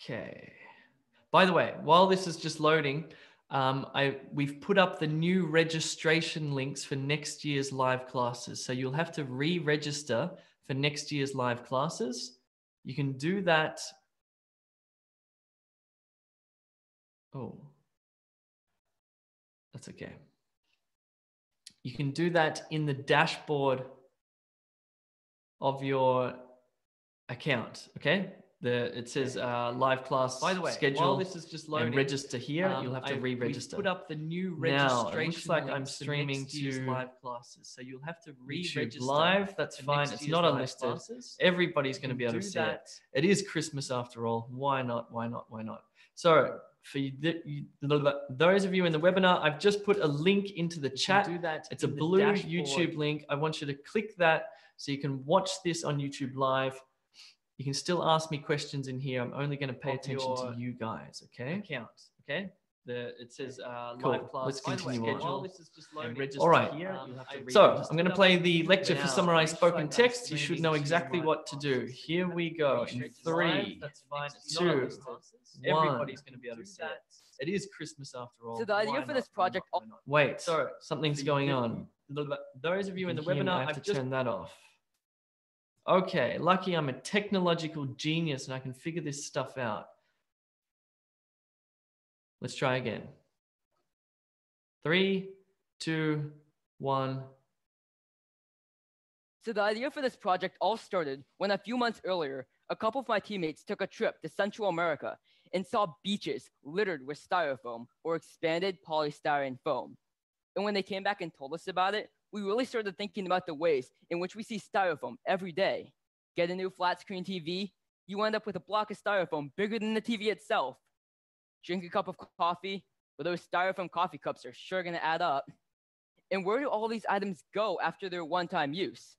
Okay. By the way, while this is just loading, we've put up the new registration links for next year's live classes. So you'll have to re-register for next year's live classes. You can do that. Oh, that's okay. You can do that in the dashboard of your account, okay? It says live class. By the way, schedule, while this is just loading, and register here, you'll have to re-register. We've put up the new registration. Now, it looks like I'm streaming to live classes, so you'll have to re-register live. That's fine. It's not unlisted. Everybody's going to be able to see it. It is Christmas after all. Why not? Why not? Why not? So for those of you in the webinar, I've just put a link into the chat. It's a blue YouTube link. I want you to click that so you can watch this on YouTube Live. You can still ask me questions in here. I'm only going to pay attention to you guys, okay? Accounts, okay? It says live class. Let's continue on. While this is just loading, all right. Here, so I'm going to play the lecture for summarized spoken text. You should know exactly what to do. Here we go. In 3, 2, 1. Everybody's going to be able to see it. It is Christmas after all. So the idea for this project. Wait, so something's going on. Those of you in the webinar, I have to turn that off. Okay, lucky I'm a technological genius and I can figure this stuff out. Let's try again. 3, 2, 1. So the idea for this project all started when a few months earlier, a couple of my teammates took a trip to Central America and saw beaches littered with styrofoam or expanded polystyrene foam. And when they came back and told us about it, we really started thinking about the ways in which we see styrofoam every day. Get a new flat screen TV, you end up with a block of styrofoam bigger than the TV itself. Drink a cup of coffee, well, those styrofoam coffee cups are sure gonna add up. And where do all these items go after their one-time use?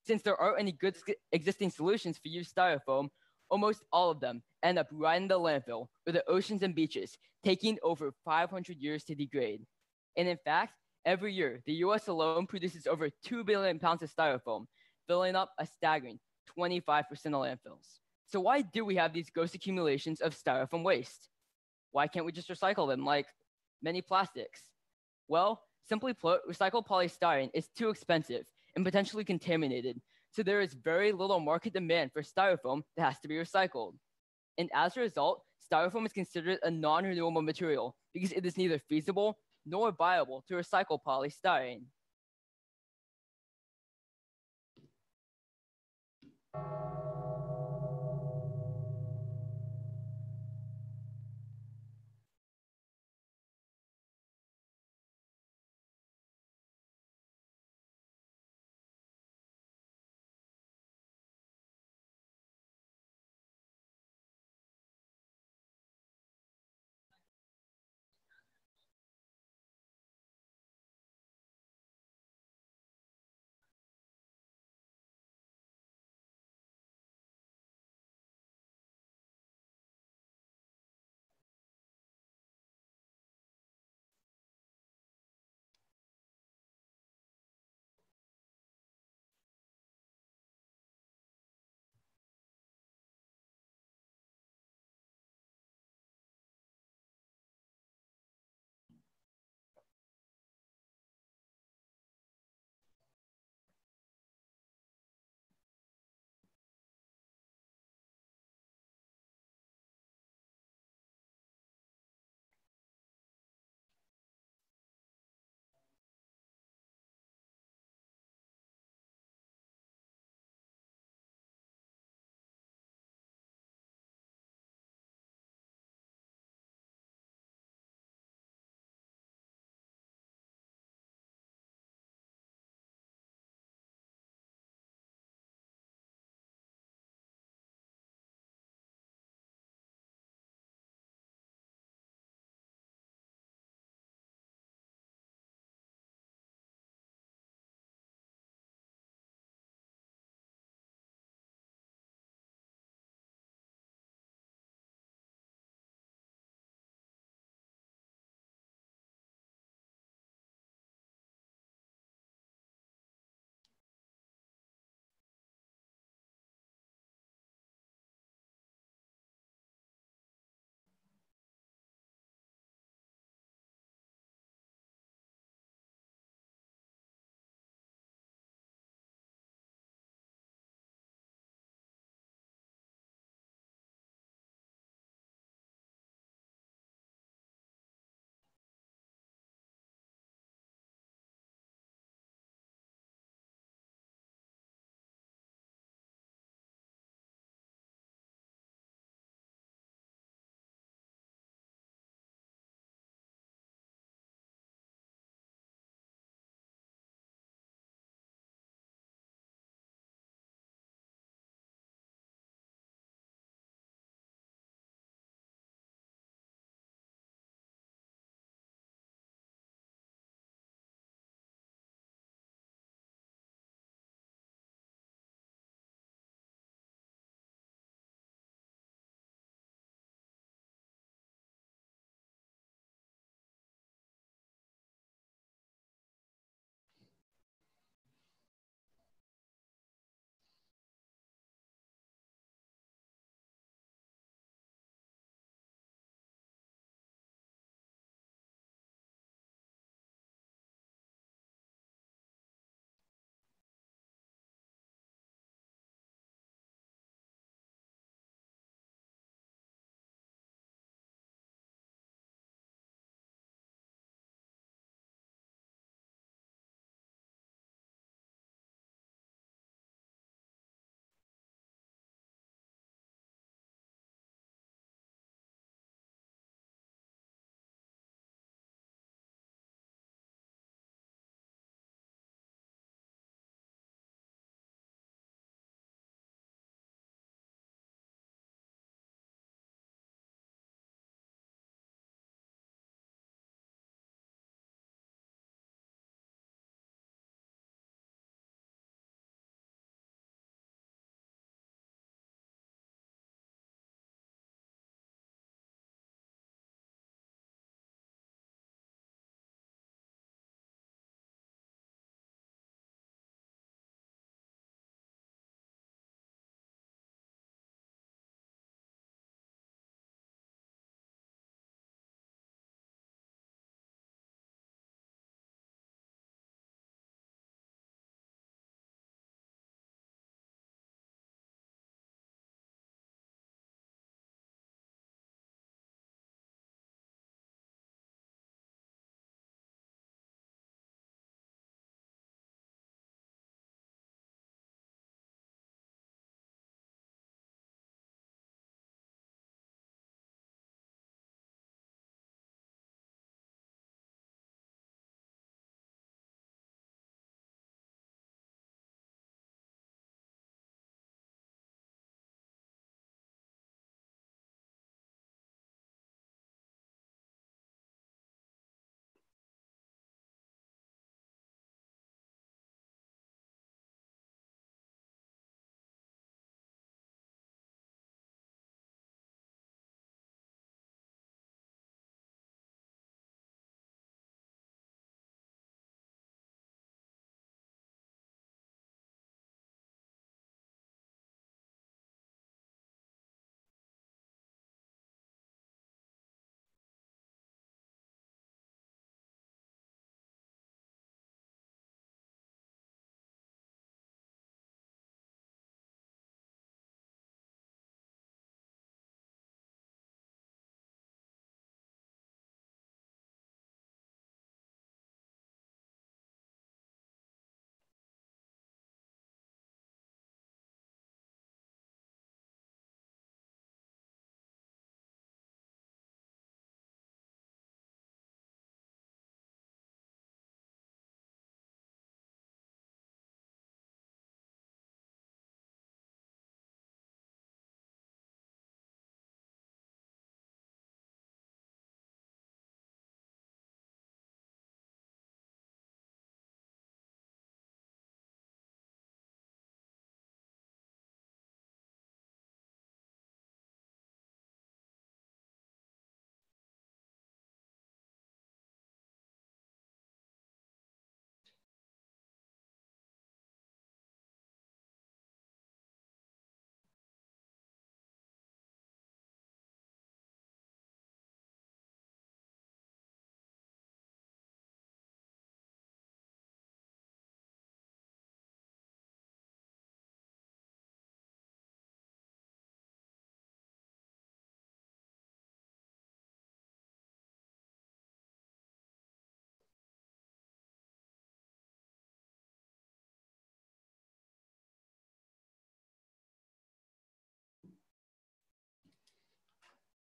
Since there aren't any good existing solutions for used styrofoam, almost all of them end up right in the landfill or the oceans and beaches, taking over 500 years to degrade. And in fact, every year, the US alone produces over 2 billion pounds of styrofoam, filling up a staggering 25% of landfills. So why do we have these ghost accumulations of styrofoam waste? Why can't we just recycle them like many plastics? Well, simply put, recycled polystyrene is too expensive and potentially contaminated, so there is very little market demand for styrofoam that has to be recycled. And as a result, styrofoam is considered a non-renewable material because it is neither feasible nor viable to recycle polystyrene.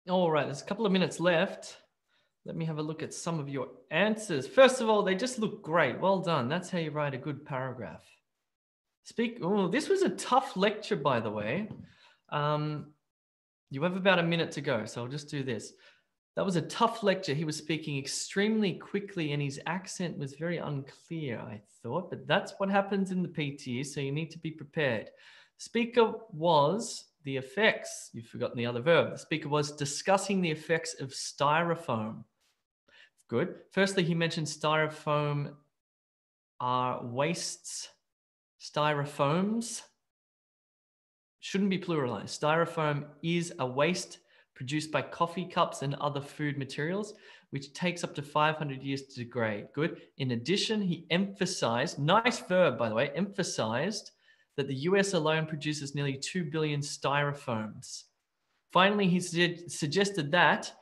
All right, there's a couple of minutes left. Let me have a look at some of your answers. First of all, they just look great. Well done. That's how you write a good paragraph. Oh, this was a tough lecture, by the way. You have about a minute to go, so I'll just do this. That was a tough lecture. He was speaking extremely quickly and his accent was very unclear, I thought, but that's what happens in the PTE, so you need to be prepared. Speaker was the effects. You've forgotten the other verb. The speaker was discussing the effects of styrofoam. Good. Firstly, he mentioned styrofoam are wastes. Styrofoams shouldn't be pluralized. Styrofoam is a waste produced by coffee cups and other food materials, which takes up to 500 years to degrade. Good. In addition, he emphasized, nice verb, by the way, emphasized that the US alone produces nearly 2 billion styrofoams. Finally, he suggested that,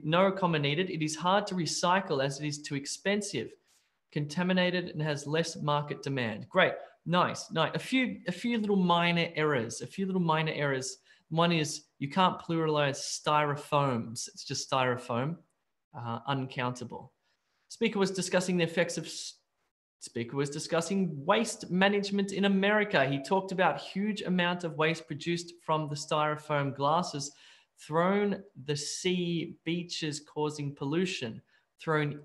no comma needed, it is hard to recycle as it is too expensive, contaminated, and has less market demand. Great. Nice. A few little minor errors. One is you can't pluralize styrofoams. It's just styrofoam. Uncountable. Speaker was discussing waste management in America. He talked about huge amount of waste produced from the styrofoam glasses thrown the sea beaches, causing pollution, thrown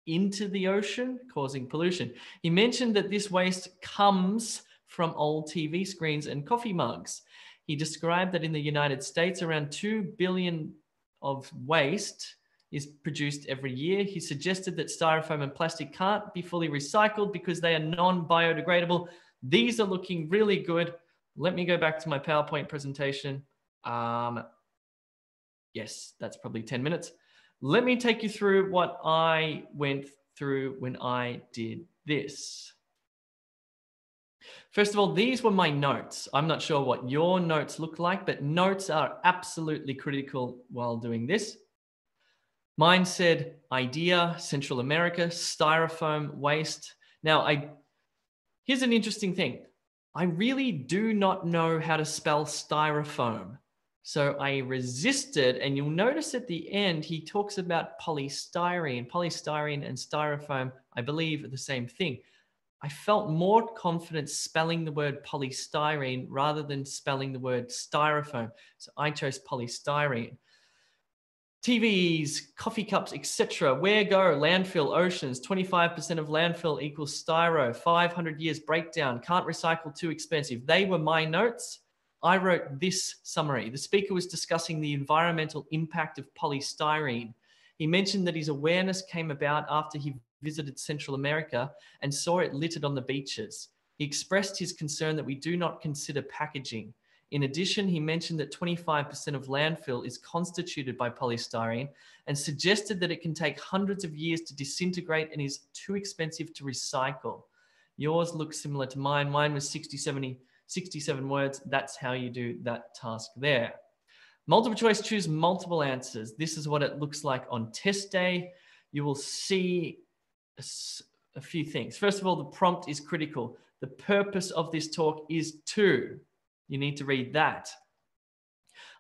into the ocean, causing pollution. He mentioned that this waste comes from old TV screens and coffee mugs. He described that in the United States, around 2 billion of waste is produced every year. He suggested that styrofoam and plastic can't be fully recycled because they are non-biodegradable. These are looking really good. Let me go back to my PowerPoint presentation. Yes, that's probably 10 minutes. Let me take you through what I went through when I did this. First of all, these were my notes. I'm not sure what your notes look like, but notes are absolutely critical while doing this. Mine said idea, Central America, styrofoam, waste. Now, here's an interesting thing. I really do not know how to spell styrofoam. So I resisted, and you'll notice at the end, he talks about polystyrene. Polystyrene and styrofoam, I believe, are the same thing. I felt more confident spelling the word polystyrene rather than spelling the word styrofoam. So I chose polystyrene. TVs, coffee cups, etc. Where go? Landfill, oceans. 25% of landfill equals styro. 500 years breakdown. Can't recycle, too expensive. They were my notes. I wrote this summary. The speaker was discussing the environmental impact of polystyrene. He mentioned that his awareness came about after he visited Central America and saw it littered on the beaches. He expressed his concern that we do not consider packaging. In addition, he mentioned that 25% of landfill is constituted by polystyrene and suggested that it can take hundreds of years to disintegrate and is too expensive to recycle. Yours looks similar to mine. Mine was 67 words. That's how you do that task there. Multiple choice, choose multiple answers. This is what it looks like on test day. You will see a few things. First of all, the prompt is critical. The purpose of this talk is to. You need to read that.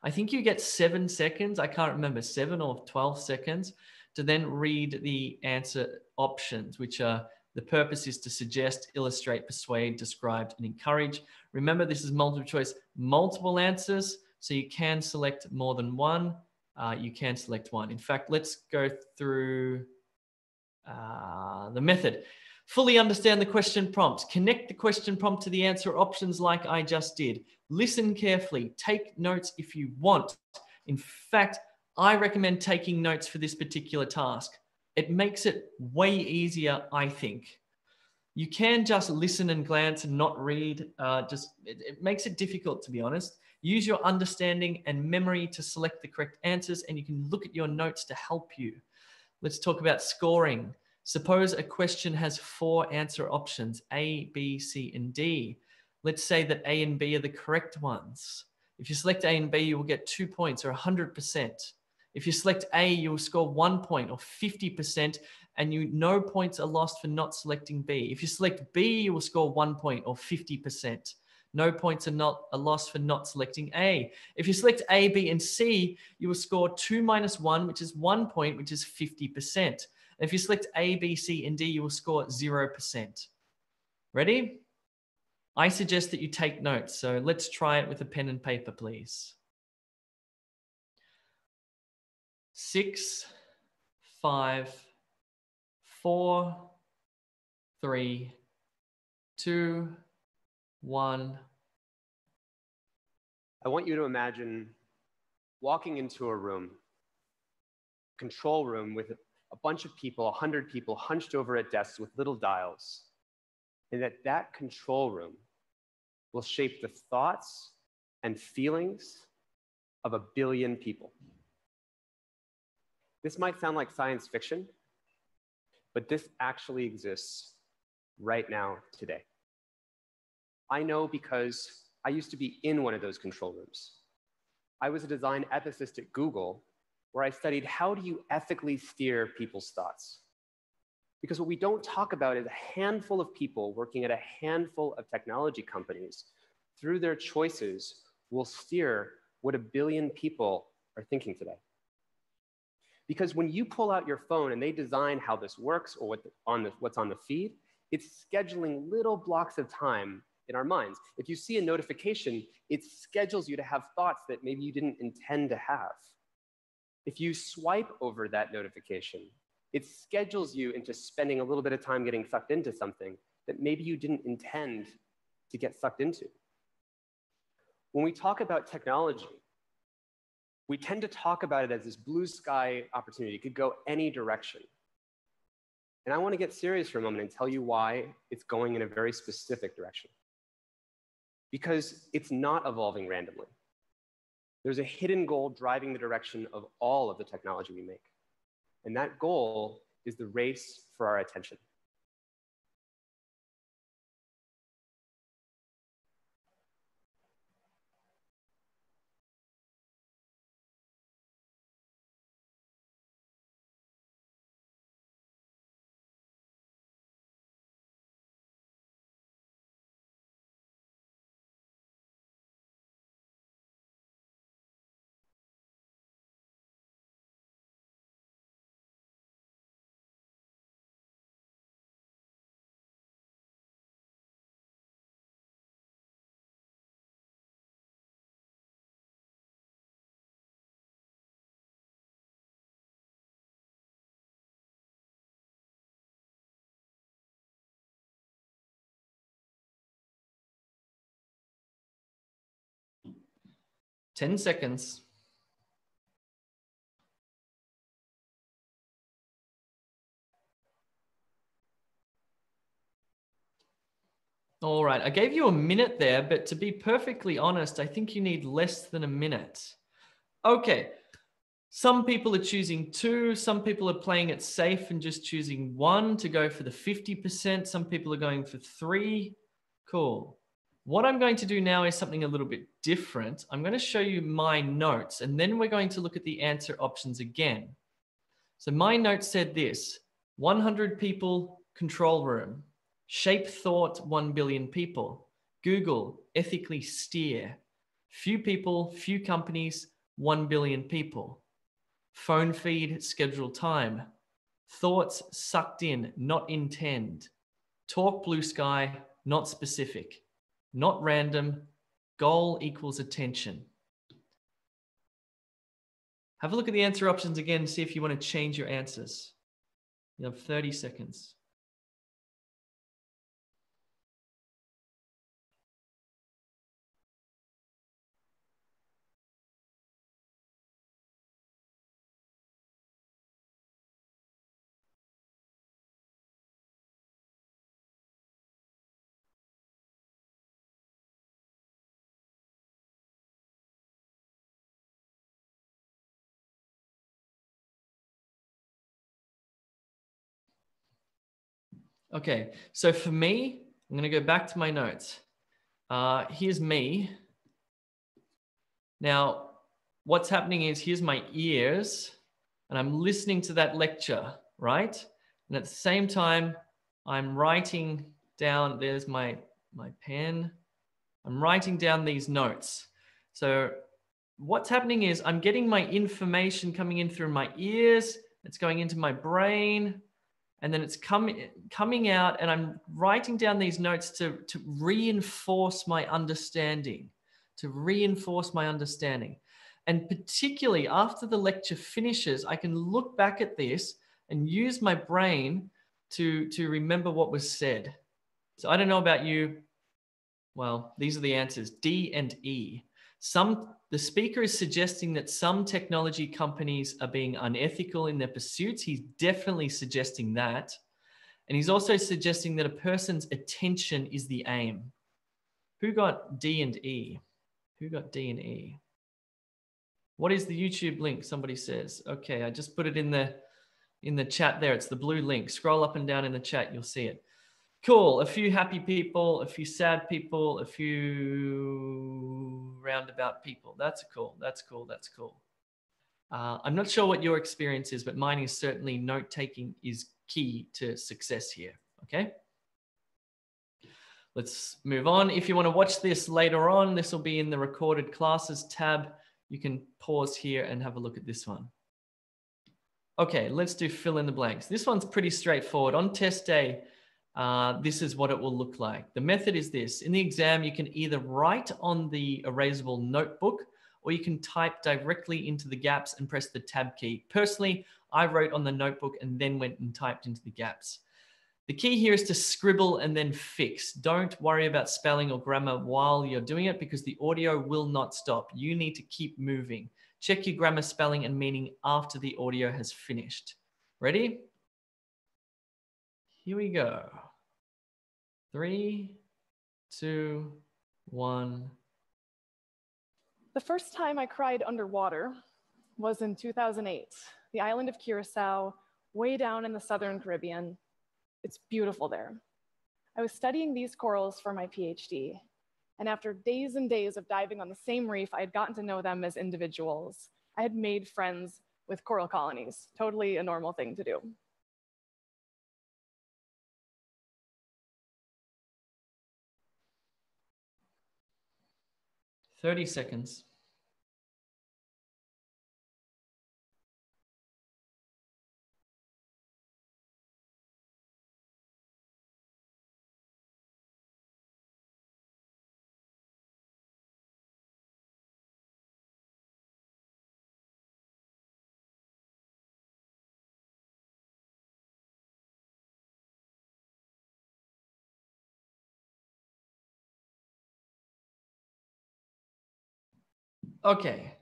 I think you get 7 seconds. I can't remember, 7 or 12 seconds to then read the answer options, which are the purpose is to suggest, illustrate, persuade, describe, and encourage. Remember, this is multiple choice, multiple answers. So you can select more than one. You can select one. In fact, let's go through the method. Fully understand the question prompt. Connect the question prompt to the answer options like I just did. Listen carefully. Take notes if you want. In fact, I recommend taking notes for this particular task. It makes it way easier, I think. You can just listen and glance and not read. It makes it difficult, to be honest. Use your understanding and memory to select the correct answers, and you can look at your notes to help you. Let's talk about scoring. Suppose a question has 4 answer options, A, B, C, and D. Let's say that A and B are the correct ones. If you select A and B, you will get 2 points or 100%. If you select A, you will score 1 point or 50%, and no points are lost for not selecting B. If you select B, you will score 1 point or 50%. No points are not a loss for not selecting A. If you select A, B, and C, you will score 2 minus 1, which is 1 point, which is 50%. And if you select A, B, C, and D, you will score 0%. Ready? I suggest that you take notes. So let's try it with a pen and paper, please. 6, 5, 4, 3, 2, 1. I want you to imagine walking into a room, control room with a bunch of people, 100 people hunched over at desks with little dials, and that control room will shape the thoughts and feelings of 1 billion people. This might sound like science fiction, but this actually exists right now, today. I know because I used to be in one of those control rooms. I was a design ethicist at Google, where I studied how do you ethically steer people's thoughts. Because what we don't talk about is a handful of people working at a handful of technology companies, through their choices, will steer what 1 billion people are thinking today. Because when you pull out your phone and they design how this works or what's on the feed, it's scheduling little blocks of time in our minds. If you see a notification, it schedules you to have thoughts that maybe you didn't intend to have. If you swipe over that notification, it schedules you into spending a little bit of time getting sucked into something that maybe you didn't intend to get sucked into. When we talk about technology, we tend to talk about it as this blue sky opportunity. It could go any direction. And I want to get serious for a moment and tell you why it's going in a very specific direction. Because it's not evolving randomly. There's a hidden goal driving the direction of all of the technology we make. And that goal is the race for our attention. Ten seconds. All right, I gave you a minute there, but to be perfectly honest, I think you need less than a minute. Okay, some people are choosing 2, some people are playing it safe and just choosing 1 to go for the 50%, some people are going for 3. Cool. What I'm going to do now is something a little bit different. I'm going to show you my notes, and then we're going to look at the answer options again. So my notes said this: 100 people, control room. Shape thought, 1 billion people. Google, ethically steer. Few people, few companies, 1 billion people. Phone feed, schedule time. Thoughts sucked in, not intend. Talk blue sky, not specific. Not random. Goal equals attention. Have a look at the answer options again, see if you want to change your answers. You have 30 seconds. Okay, so for me, I'm going to go back to my notes. Here's me. Now, what's happening is here's my ears, and I'm listening to that lecture, right? And at the same time, I'm writing down, there's my pen. I'm writing down these notes. So what's happening is I'm getting my information coming in through my ears. It's going into my brain. And then it's coming out, and I'm writing down these notes to reinforce my understanding, And particularly after the lecture finishes, I can look back at this and use my brain to remember what was said. So I don't know about you. Well, these are the answers, D and E. The speaker is suggesting that some technology companies are being unethical in their pursuits. He's definitely suggesting that. And he's also suggesting that a person's attention is the aim. Who got D and E? Who got D and E? What is the YouTube link? Somebody says. Okay, I just put it in the chat there. It's the blue link. Scroll up and down in the chat, you'll see it. Cool. A few happy people, a few sad people, a few roundabout people. That's cool. That's cool. That's cool. I'm not sure what your experience is, but mine is certainly note-taking is key to success here. Okay. Let's move on. If you want to watch this later on, this will be in the recorded classes tab. You can pause here and have a look at this one. Okay, let's do fill in the blanks. This one's pretty straightforward. On test day, this is what it will look like. The method is this. In the exam, you can either write on the erasable notebook, or you can type directly into the gaps and press the tab key. Personally, I wrote on the notebook and then went and typed into the gaps. The key here is to scribble and then fix. Don't worry about spelling or grammar while you're doing it, because the audio will not stop. You need to keep moving. Check your grammar, spelling, and meaning after the audio has finished. Ready? Here we go. 3, 2, 1. The first time I cried underwater was in 2008, the island of Curacao, way down in the Southern Caribbean. It's beautiful there. I was studying these corals for my PhD, and after days and days of diving on the same reef, I had gotten to know them as individuals. I had made friends with coral colonies, totally a normal thing to do. 30 seconds. Okay.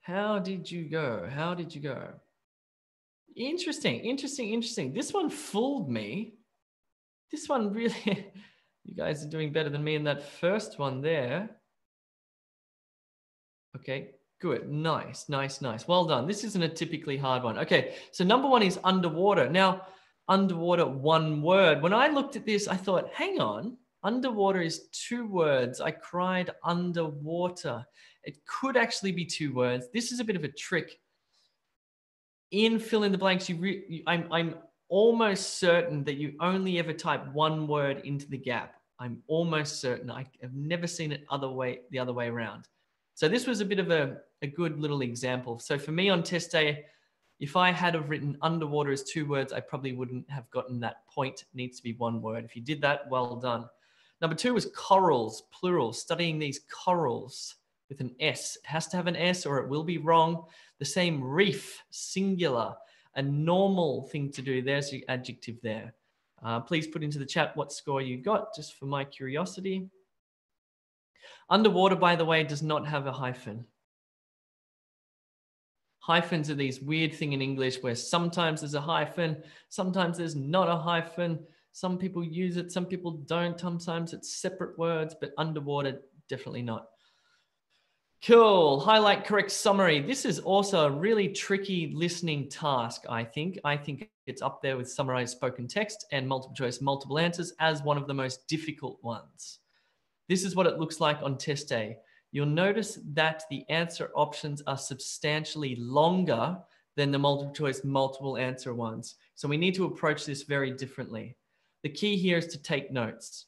How did you go? How did you go? Interesting, interesting, interesting. This one fooled me. This one really, you guys are doing better than me in that first one there. Okay, good. Nice, nice, nice. Well done. This isn't a typically hard one. Okay, so number one is underwater. Now, underwater, one word. When I looked at this, I thought, hang on, underwater is 2 words. I cried underwater. It could actually be 2 words. This is a bit of a trick. In fill in the blanks, I'm almost certain that you only ever type 1 word into the gap. I'm almost certain. I have never seen it the other way around. So this was a bit of a good little example. So for me on test day, if I had have written underwater as 2 words, I probably wouldn't have gotten that point. It needs to be 1 word. If you did that, well done. Number 2 was corals, plural, studying these corals with an S. It has to have an S or it will be wrong. The same reef, singular, a normal thing to do. There's your adjective there. Please put into the chat what score you got, just for my curiosity. Underwater, by the way, does not have a hyphen. Hyphens are these weird thing in English where sometimes there's a hyphen, sometimes there's not a hyphen. Some people use it, some people don't. Sometimes it's separate words, but underwater, definitely not. Cool. Highlight correct summary. This is also a really tricky listening task, I think. I think it's up there with summarized spoken text and multiple choice, multiple answers as one of the most difficult ones. This is what it looks like on test day. You'll notice that the answer options are substantially longer than the multiple choice, multiple answer ones. So we need to approach this very differently. The key here is to take notes.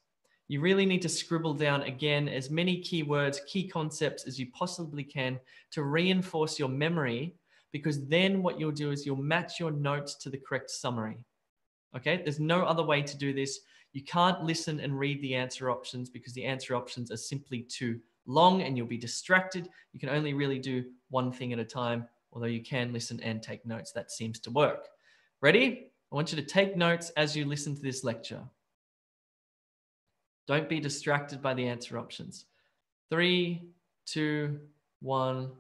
You really need to scribble down, again, as many keywords, key concepts as you possibly can to reinforce your memory, because then what you'll do is you'll match your notes to the correct summary. Okay, there's no other way to do this. You can't listen and read the answer options because the answer options are simply too long and you'll be distracted. You can only really do one thing at a time, although you can listen and take notes. That seems to work. Ready? I want you to take notes as you listen to this lecture. Don't be distracted by the answer options. 3, 2, 1.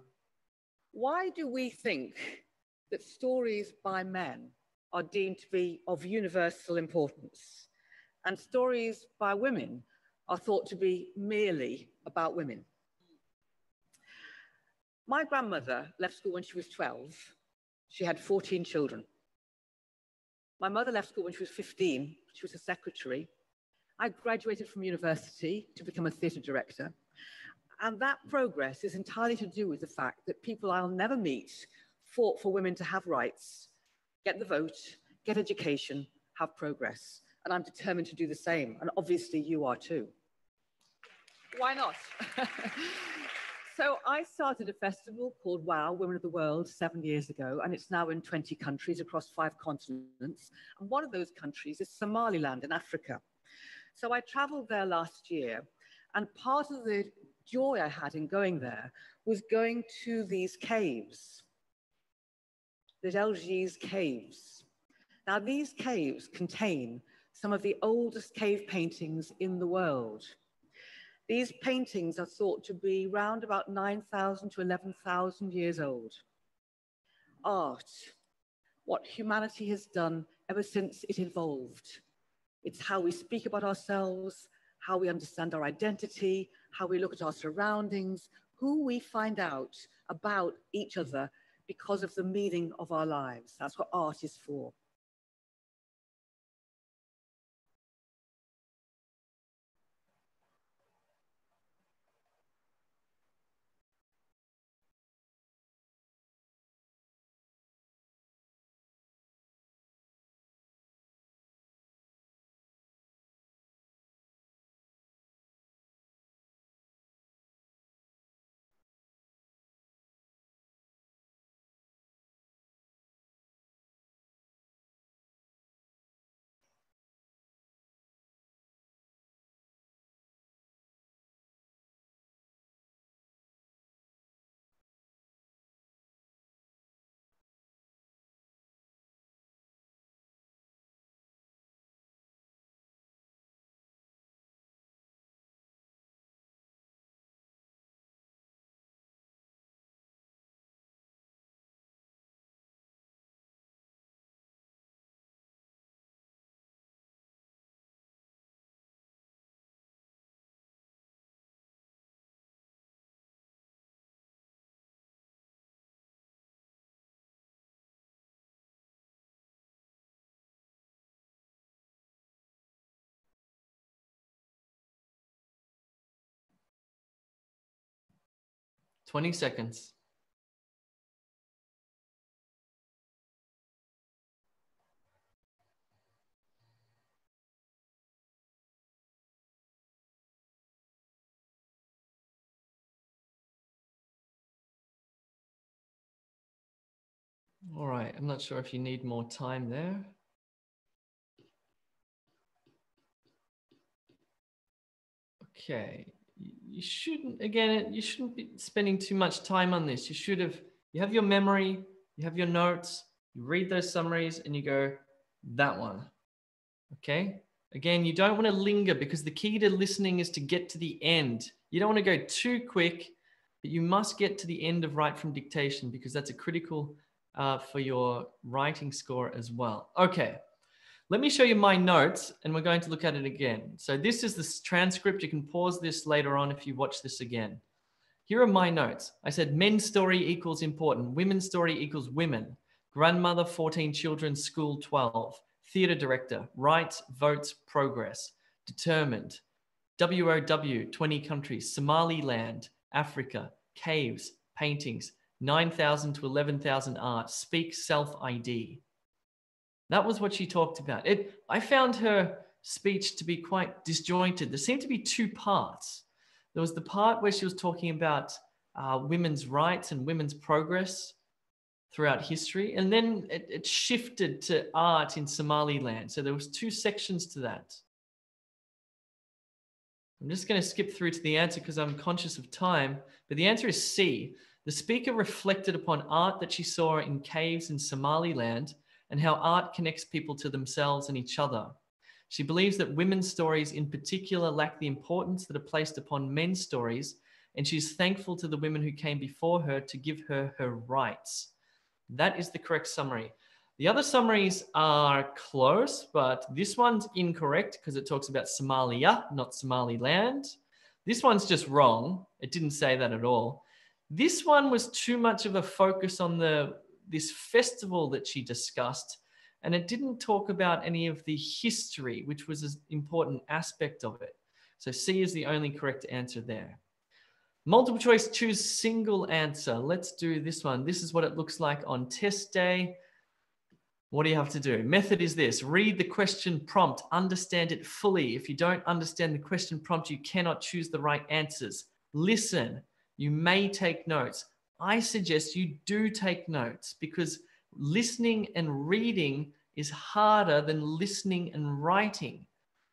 Why do we think that stories by men are deemed to be of universal importance, and stories by women are thought to be merely about women? My grandmother left school when she was 12. She had 14 children. My mother left school when she was 15. She was a secretary. I graduated from university to become a theatre director. And that progress is entirely to do with the fact that people I'll never meet fought for women to have rights, get the vote, get education, have progress. And I'm determined to do the same. And obviously you are too. Why not? So I started a festival called WOW, Women of the World, 7 years ago, and it's now in 20 countries across 5 continents. And one of those countries is Somaliland in Africa. So I traveled there last year, and part of the joy I had in going there was going to these caves, the Elgies caves. Now, these caves contain some of the oldest cave paintings in the world. These paintings are thought to be around about 9,000 to 11,000 years old. Art, what humanity has done ever since it evolved. It's how we speak about ourselves, how we understand our identity, how we look at our surroundings, who we find out about each other because of the meaning of our lives. That's what art is for. "20 seconds. All right, I'm not sure if you need more time there. Okay, you shouldn't, again, you shouldn't be spending too much time on this. You have your memory, you have your notes, you read those summaries and you go, that one. Okay, again, you don't want to linger because the key to listening is to get to the end. You don't want to go too quick, but you must get to the end of Write from Dictation because that's a critical for your writing score as well. Okay, let me show you my notes and we're going to look at it again. So this is the transcript. You can pause this later on if you watch this again. Here are my notes. I said men's story equals important. Women's story equals women. Grandmother, 14 children, school 12. Theatre director, rights, votes, progress. Determined. WOW, 20 countries. Somaliland, Africa. Caves, paintings. 9,000 to 11,000 art. Speak self-ID. That was what she talked about. I found her speech to be quite disjointed. There seemed to be two parts. There was the part where she was talking about women's rights and women's progress throughout history. And then it shifted to art in Somaliland. So there was two sections to that. I'm just going to skip through to the answer because I'm conscious of time. But the answer is C. The speaker reflected upon art that she saw in caves in Somaliland and how art connects people to themselves and each other. She believes that women's stories in particular lack the importance that are placed upon men's stories, and she's thankful to the women who came before her to give her her rights. That is the correct summary. The other summaries are close, but this one's incorrect because it talks about Somalia, not Somaliland. This one's just wrong. It didn't say that at all. This one was too much of a focus on this festival that she discussed, and it didn't talk about any of the history, which was an important aspect of it. So C is the only correct answer there. Multiple choice, choose single answer. Let's do this one. This is what it looks like on test day. What do you have to do? Method is this: read the question prompt, understand it fully. If you don't understand the question prompt, you cannot choose the right answers. Listen, you may take notes. I suggest you do take notes because listening and reading is harder than listening and writing.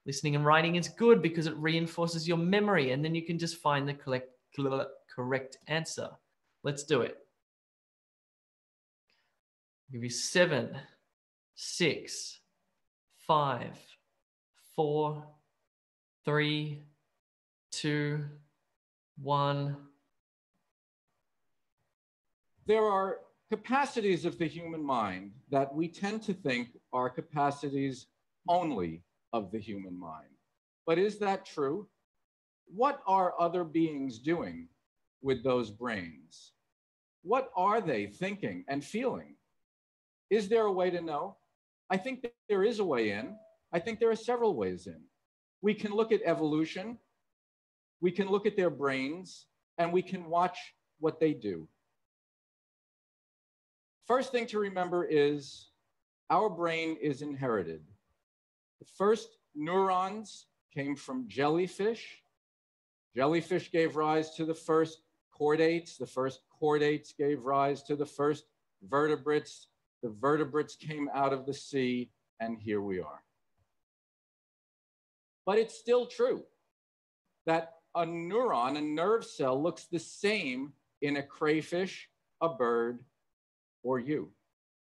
Listening and writing is good because it reinforces your memory, and then you can just find the correct answer. Let's do it. I'll give you 7, 6, 5, 4, 3, 2, 1. There are capacities of the human mind that we tend to think are capacities only of the human mind. But is that true? What are other beings doing with those brains? What are they thinking and feeling? Is there a way to know? I think that there is a way in. I think there are several ways in. We can look at evolution, we can look at their brains, and we can watch what they do. First thing to remember is our brain is inherited. The first neurons came from jellyfish. Jellyfish gave rise to the first chordates. The first chordates gave rise to the first vertebrates. The vertebrates came out of the sea, and here we are. But it's still true that a neuron, a nerve cell, looks the same in a crayfish, a bird, or you.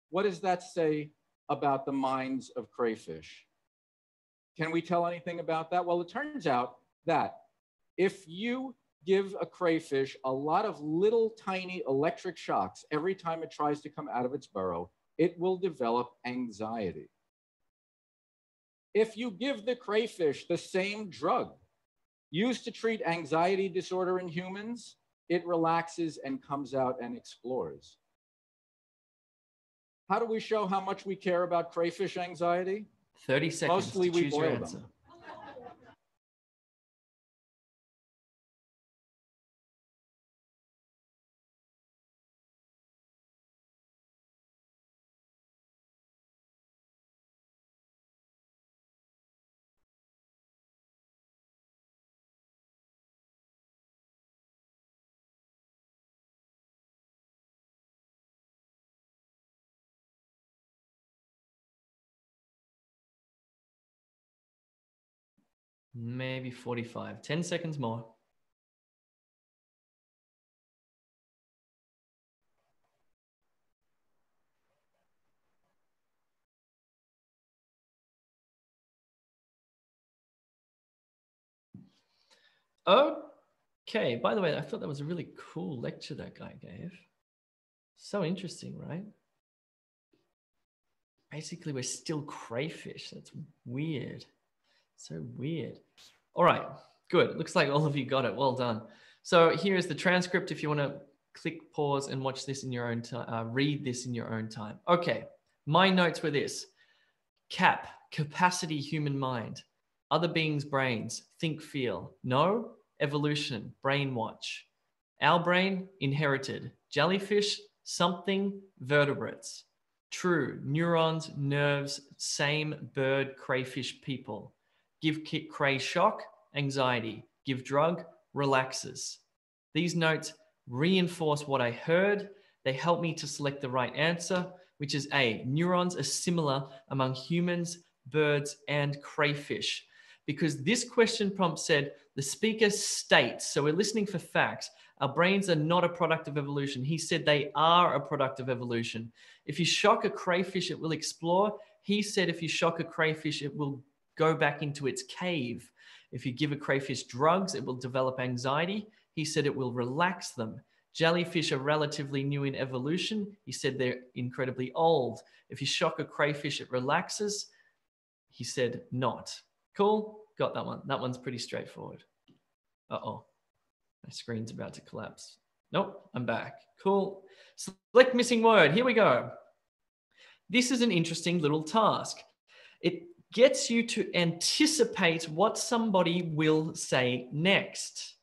What does that say about the minds of crayfish? Can we tell anything about that? Well, it turns out that if you give a crayfish a lot of little tiny electric shocks every time it tries to come out of its burrow, it will develop anxiety. If you give the crayfish the same drug used to treat anxiety disorder in humans, it relaxes and comes out and explores. How do we show how much we care about crayfish anxiety? 30 seconds Mostly to we choose your boil answer. them. Maybe 45. 10 seconds more. Okay, by the way, I thought that was a really cool lecture that guy gave. So interesting, right? Basically, we're still crayfish. That's weird. So weird. All right, good. Looks like all of you got it. Well done. So here is the transcript if you want to click pause and watch this in your own time, read this in your own time. Okay, my notes were this. CAP, capacity, human mind. Other beings' brains, think, feel. No, evolution, brain watch. Our brain, inherited. Jellyfish, something, vertebrates. True, neurons, nerves, same bird, crayfish, people. Give cray shock, anxiety. Give drug, relaxes. These notes reinforce what I heard. They help me to select the right answer, which is A. Neurons are similar among humans, birds, and crayfish. Because this question prompt said, the speaker states, so we're listening for facts, our brains are not a product of evolution. He said they are a product of evolution. If you shock a crayfish, it will explore. He said if you shock a crayfish, it will go back into its cave. If you give a crayfish drugs, it will develop anxiety. He said it will relax them. Jellyfish are relatively new in evolution. He said they're incredibly old. If you shock a crayfish, it relaxes. He said not. Cool? Got that one. That one's pretty straightforward. Uh-oh. My screen's about to collapse. Nope, I'm back. Cool. Select missing word. Here we go. This is an interesting little task. It gets you to anticipate what somebody will say next.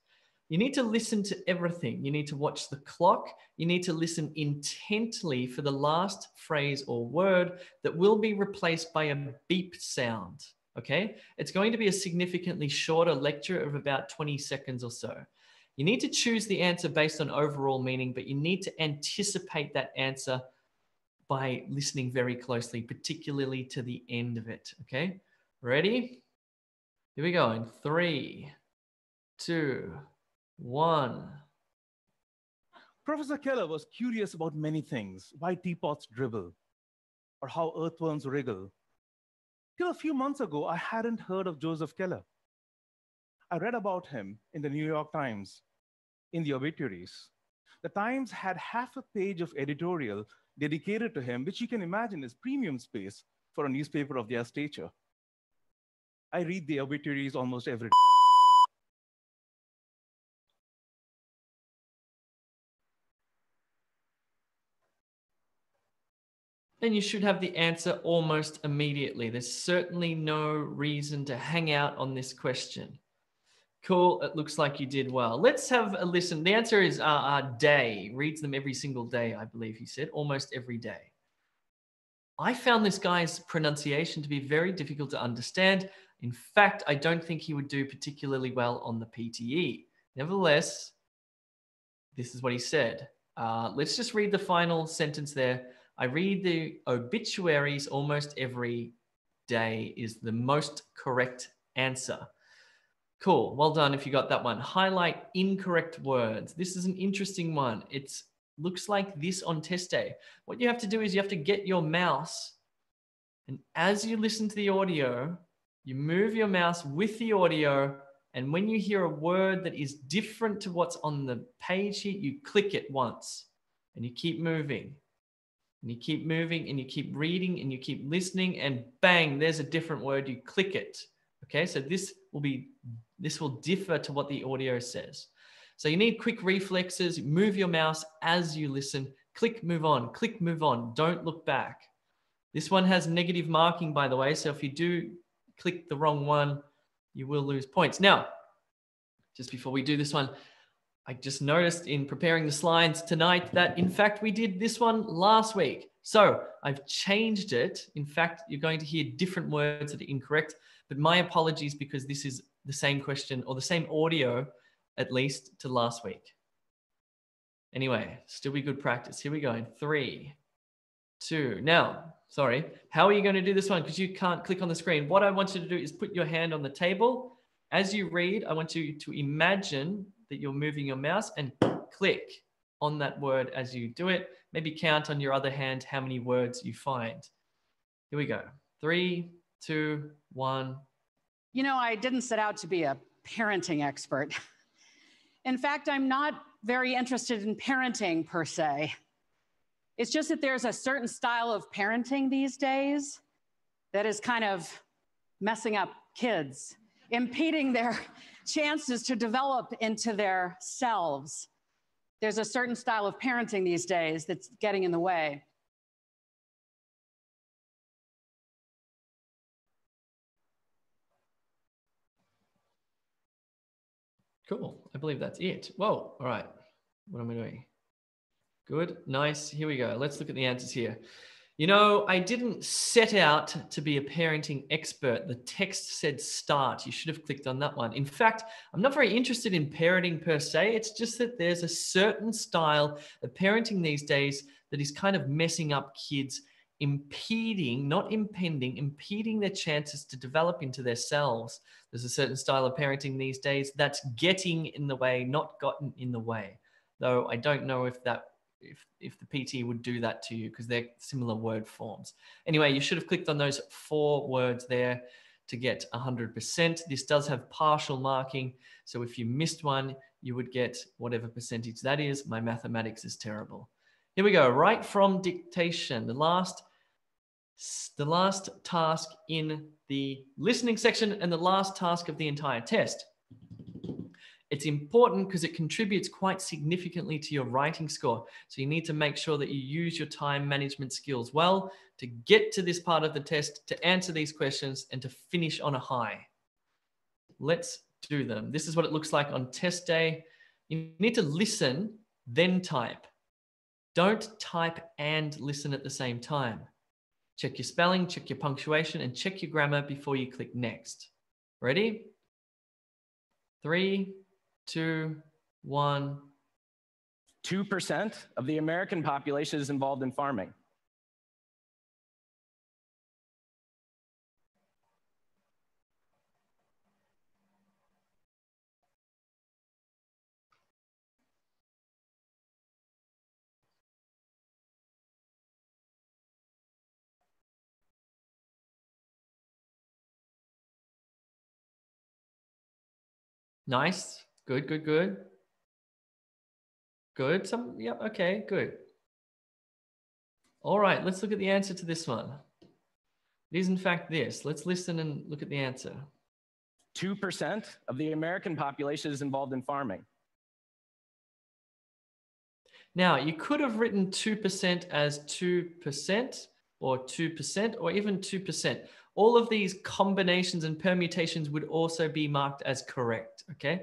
You need to listen to everything. You need to watch the clock. You need to listen intently for the last phrase or word that will be replaced by a beep sound. Okay? It's going to be a significantly shorter lecture of about 20 seconds or so. You need to choose the answer based on overall meaning, but you need to anticipate that answer by listening very closely, particularly to the end of it. Okay? Ready? Here we go in 3, 2, 1. Professor Keller was curious about many things, why teapots dribble, or how earthworms wriggle. Till a few months ago, I hadn't heard of Joseph Keller. I read about him in the New York Times, in the obituaries. The Times had half a page of editorial dedicated to him, which you can imagine is premium space for a newspaper of their stature. I read the obituaries almost every day. Then you should have the answer almost immediately. There's certainly no reason to hang out on this question. Cool, it looks like you did well. Let's have a listen. The answer is day. Reads them every single day, I believe he said, almost every day. I found this guy's pronunciation to be very difficult to understand. In fact, I don't think he would do particularly well on the PTE. Nevertheless, this is what he said. Let's just read the final sentence there. I read the obituaries almost every day is the most correct answer. Cool. Well done if you got that one. Highlight incorrect words. This is an interesting one. It looks like this on test day. What you have to do is you have to get your mouse, and as you listen to the audio, you move your mouse with the audio, and when you hear a word that is different to what's on the page here, you click it once, and you keep moving. And you keep moving, and you keep reading, and you keep listening, and bang, there's a different word. You click it. Okay, so this will differ to what the audio says. So you need quick reflexes. Move your mouse as you listen. Click, move on. Click, move on. Don't look back. This one has negative marking, by the way. So if you do click the wrong one, you will lose points. Now, just before we do this one, I just noticed in preparing the slides tonight that, in fact, we did this one last week. So I've changed it. In fact, you're going to hear different words that are incorrect, but my apologies because this is the same question or the same audio, at least, to last week. Anyway, still be good practice. Here we go in 3, 2. Now, sorry, how are you going to do this one? Because you can't click on the screen. What I want you to do is put your hand on the table. As you read, I want you to imagine that you're moving your mouse and click on that word as you do it. Maybe count on your other hand how many words you find. Here we go. 3, 2, 1. You know, I didn't set out to be a parenting expert. In fact, I'm not very interested in parenting per se. It's just that there's a certain style of parenting these days that is kind of messing up kids, impeding their chances to develop into their selves. There's a certain style of parenting these days that's getting in the way. Cool. I believe that's it. Whoa. All right. What am I doing? Good. Nice. Here we go. Let's look at the answers here. You know, I didn't set out to be a parenting expert. The text said start. You should have clicked on that one. In fact, I'm not very interested in parenting per se. It's just that there's a certain style of parenting these days that is kind of messing up kids, impeding, not impending, impeding their chances to develop into themselves. There's a certain style of parenting these days that's getting in the way, not gotten in the way. Though I don't know if that if the PTE would do that to you because they're similar word forms. Anyway, you should have clicked on those 4 words there to get 100%. This does have partial marking. So if you missed one, you would get whatever percentage that is. My mathematics is terrible. Here we go. Right from dictation, the last task in the listening section and the last task of the entire test. It's important because it contributes quite significantly to your writing score. So you need to make sure that you use your time management skills well to get to this part of the test, to answer these questions, and to finish on a high. Let's do them. This is what it looks like on test day. You need to listen, then type. Don't type and listen at the same time. Check your spelling, check your punctuation, and check your grammar before you click next. Ready? 3, 2, 1. 2% of the American population is involved in farming. Nice. Good, good, good. Good. Yep, okay, good. All right, let's look at the answer to this one. It is in fact this. Let's listen and look at the answer. 2% of the American population is involved in farming. Now, you could have written 2% as 2% or 2% or even 2%. All of these combinations and permutations would also be marked as correct, okay?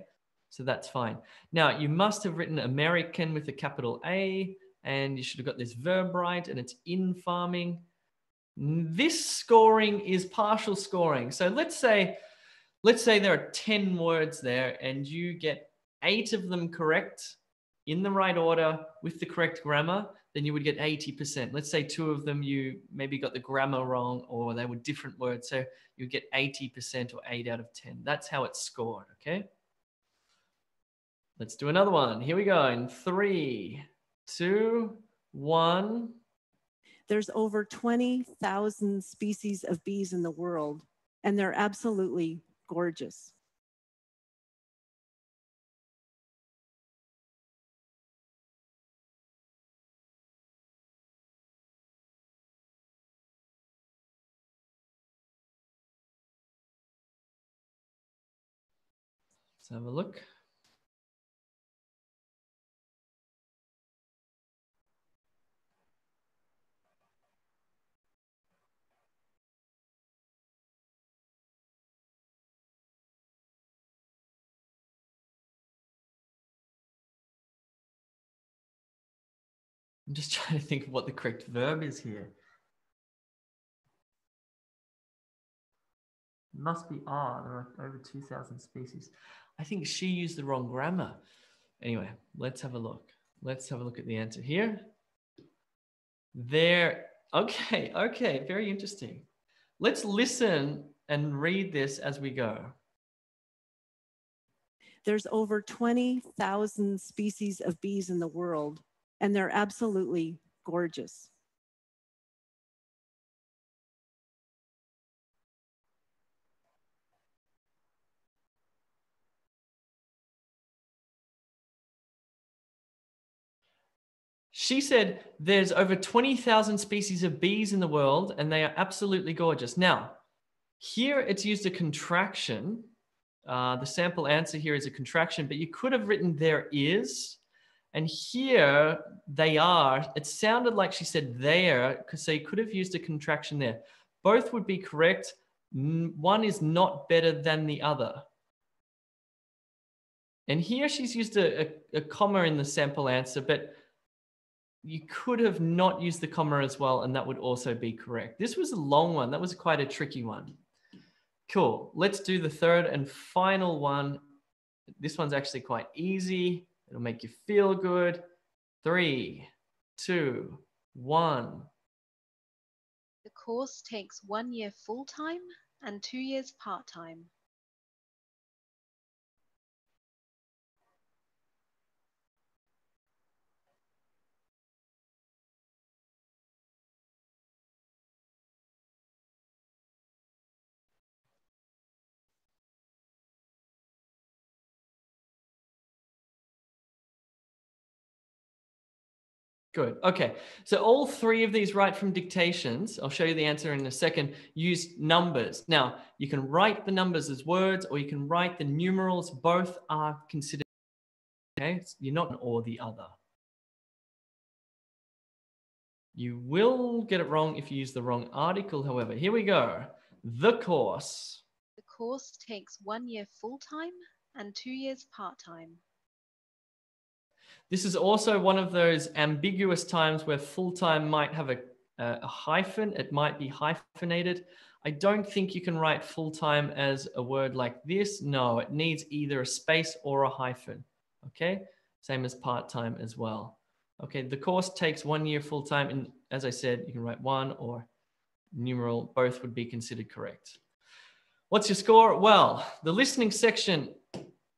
So that's fine. Now, you must have written American with a capital A, and you should have got this verb right, and it's in farming. This scoring is partial scoring. So let's say there are 10 words there, and you get 8 of them correct in the right order with the correct grammar, then you would get 80%. Let's say 2 of them you maybe got the grammar wrong or they were different words. So you get 80% or 8 out of 10. That's how it's scored, okay? Let's do another one. Here we go in 3, 2, 1. There's over 20,000 species of bees in the world, and they're absolutely gorgeous. Let's have a look. I'm just trying to think of what the correct verb is here. It must be R. There are over 2,000 species. I think she used the wrong grammar. Anyway, let's have a look. Let's have a look at the answer here. There. Okay, very interesting. Let's listen and read this as we go. There's over 20,000 species of bees in the world, and they're absolutely gorgeous. She said there's over 20,000 species of bees in the world, and they are absolutely gorgeous. Now, here it's used a contraction. The sample answer here is a contraction, but you could have written there is. And here they are. It sounded like she said there, so you could have used a contraction there. Both would be correct. One is not better than the other. And here she's used a comma in the sample answer, but you could have not used the comma as well, and that would also be correct. This was a long one. That was quite a tricky one. Cool. Let's do the third and final one. This one's actually quite easy. It'll make you feel good. 3, 2, 1. The course takes 1 year full-time and 2 years part-time. Good. Okay. So all three of these write from dictations, I'll show you the answer in a second, use numbers. Now, you can write the numbers as words or you can write the numerals. Both are considered. Okay. You're not an or the other. You will get it wrong if you use the wrong article, however. Here we go. The course. The course takes 1 year full-time and 2 years part-time. This is also one of those ambiguous times where full-time might have a hyphen. It might be hyphenated. I don't think you can write full-time as a word like this. No, it needs either a space or a hyphen. Okay, same as part-time as well. Okay, the course takes 1 year full-time. And as I said, you can write one or numeral. Both would be considered correct. What's your score? Well, the listening section,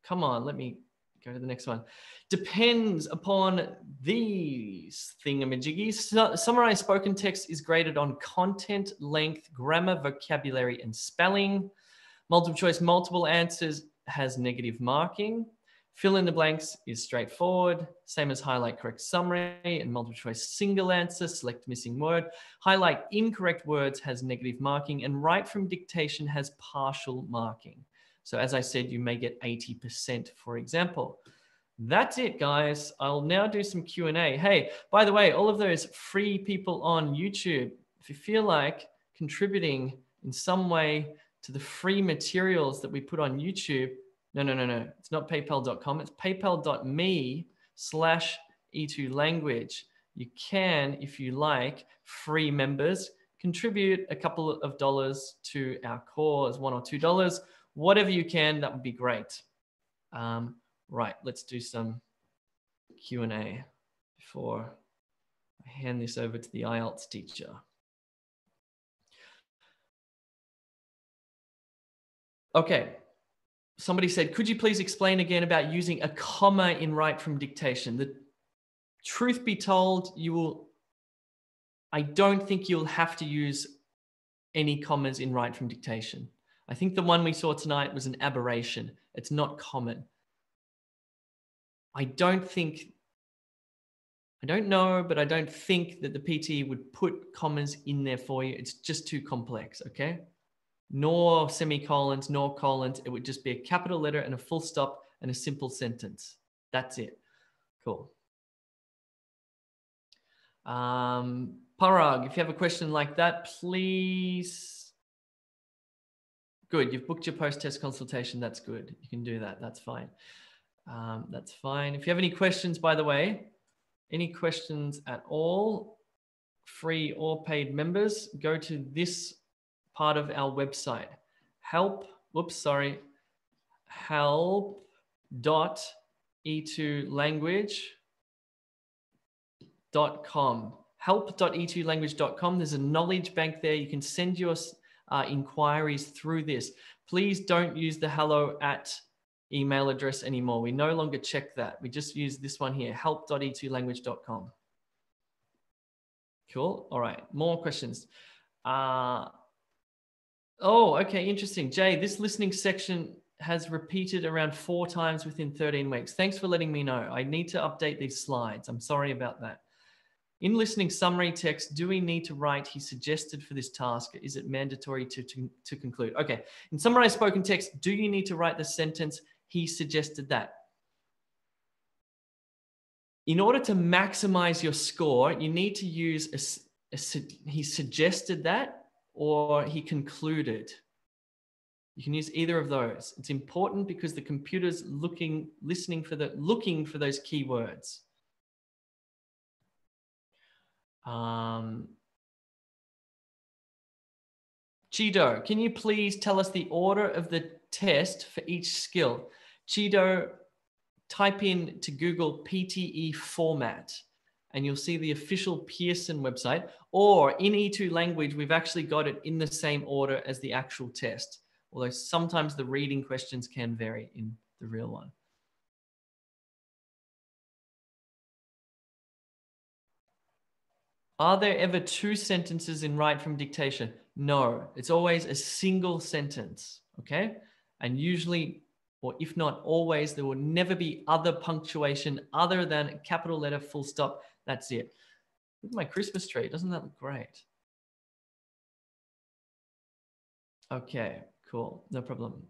come on, let me go to the next one. Depends upon these thingamajiggies. Summarized spoken text is graded on content, length, grammar, vocabulary, and spelling. Multiple choice, multiple answers has negative marking. Fill in the blanks is straightforward. Same as highlight correct summary and multiple choice single answer, select missing word. Highlight incorrect words has negative marking, and write from dictation has partial marking. So as I said, you may get 80%, for example. That's it, guys. I'll now do some Q&A. Hey, by the way, all of those free people on YouTube, if you feel like contributing in some way to the free materials that we put on YouTube, no. It's not paypal.com. It's paypal.me/E2language. You can, if you like, free members, contribute a couple of dollars to our cause, $1 or $2. Whatever you can, that would be great. Right, let's do some Q&A before I hand this over to the IELTS teacher. Okay, somebody said, could you please explain again about using a comma in write from dictation? The truth be told, I don't think you'll have to use any commas in write from dictation. I think the one we saw tonight was an aberration. It's not common. I don't know, but I don't think that the PTE would put commas in there for you. It's just too complex, okay? Nor semicolons, nor colons. It would just be a capital letter and a full stop and a simple sentence. That's it. Cool. Parag, if you have a question like that, please. Good, you've booked your post-test consultation. That's good. You can do that. That's fine. That's fine. If you have any questions, by the way, any questions at all, free or paid members, go to this part of our website, help.e2language.com. help.e2language.com. There's a knowledge bank there. You can send your inquiries through this. Please don't use the hello@ email address anymore. We no longer check that. We just use this one here, help.e2language.com. Cool. All right. More questions. Oh, okay. Interesting. Jay, this listening section has repeated around 4 times within 13 weeks. Thanks for letting me know. I need to update these slides. I'm sorry about that. In listening summary text, do we need to write he suggested for this task? Is it mandatory to conclude? Okay. In summarized spoken text, do you need to write the sentence he suggested that? In order to maximize your score, you need to use he suggested that or he concluded. You can use either of those. It's important because the computer's looking for those keywords. Chido, can you please tell us the order of the test for each skill? Chido, type in to Google PTE format and you'll see the official Pearson website, or in E2 language, we've actually got it in the same order as the actual test, although sometimes the reading questions can vary in the real one. Are there ever two sentences in write from dictation? No, it's always a single sentence, okay? And usually, or if not always, there will never be other punctuation other than a capital letter, full stop. That's it. Look at my Christmas tree. Doesn't that look great? Okay, cool. No problem.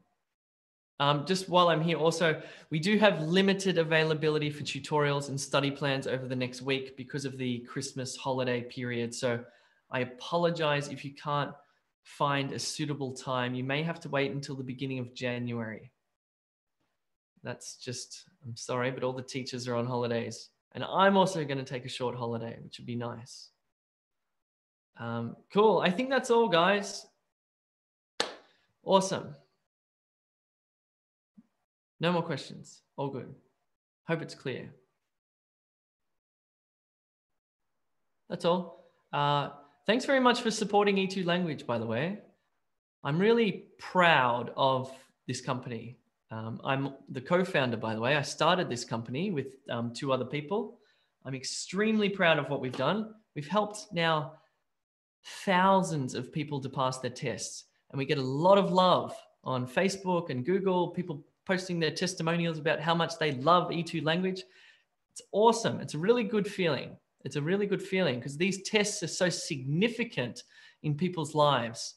Just while I'm here also, we do have limited availability for tutorials and study plans over the next week because of the Christmas holiday period. So I apologize if you can't find a suitable time. You may have to wait until the beginning of January. That's just, I'm sorry, but all the teachers are on holidays. And I'm also going to take a short holiday, which would be nice. Cool. I think that's all, guys. Awesome. No more questions. All good. Hope it's clear. That's all. Thanks very much for supporting E2 Language, by the way. I'm really proud of this company. I'm the co-founder, by the way. I started this company with 2 other people. I'm extremely proud of what we've done. We've helped now thousands of people to pass their tests, and we get a lot of love on Facebook and Google, people posting their testimonials about how much they love E2 Language. It's awesome. It's a really good feeling. It's a really good feeling because these tests are so significant in people's lives.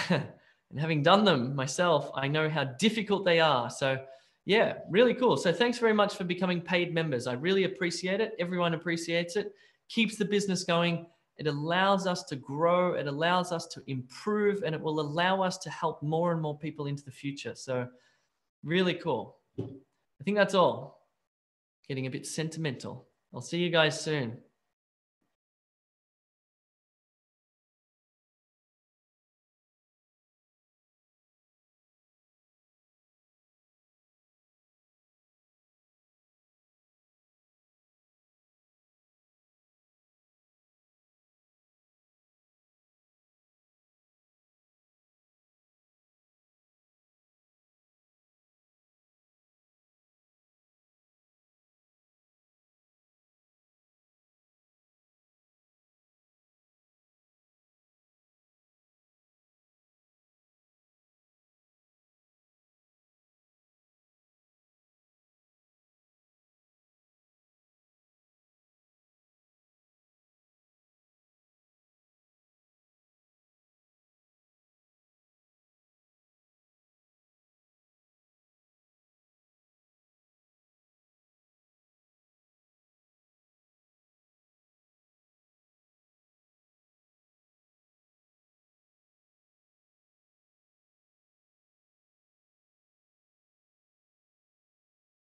And having done them myself, I know how difficult they are. So yeah, really cool. So thanks very much for becoming paid members. I really appreciate it. Everyone appreciates it. Keeps the business going. It allows us to grow. It allows us to improve, and it will allow us to help more and more people into the future. So really cool. I think that's all. Getting a bit sentimental. I'll see you guys soon.